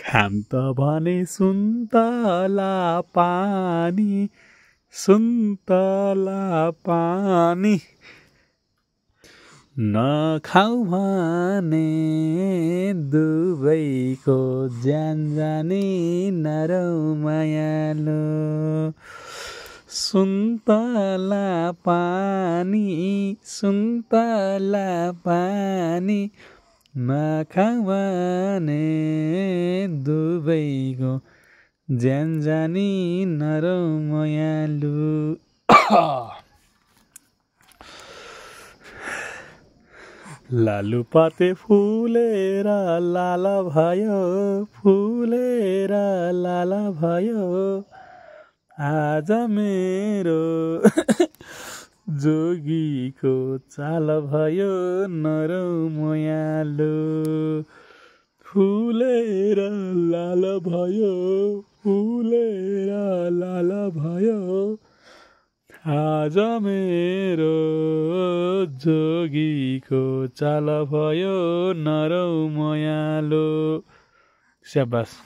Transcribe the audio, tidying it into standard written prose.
खाम त भने सुन्तला पानी सुन्तला पानी नखाऊ भने दुवैको ज्यान जाने नरौ मायालो सुन्तला पानी नखाऊ भने दुवैको ज्यान जाने नरौ मायालो लालुपाते फुलेर लाल भयो आज मेरो जोगीको चाल भयो नरौ मायालो फुलेर लाल भयो आज मेरो जोगीको चाल भयो नरौ मायालो स्याबास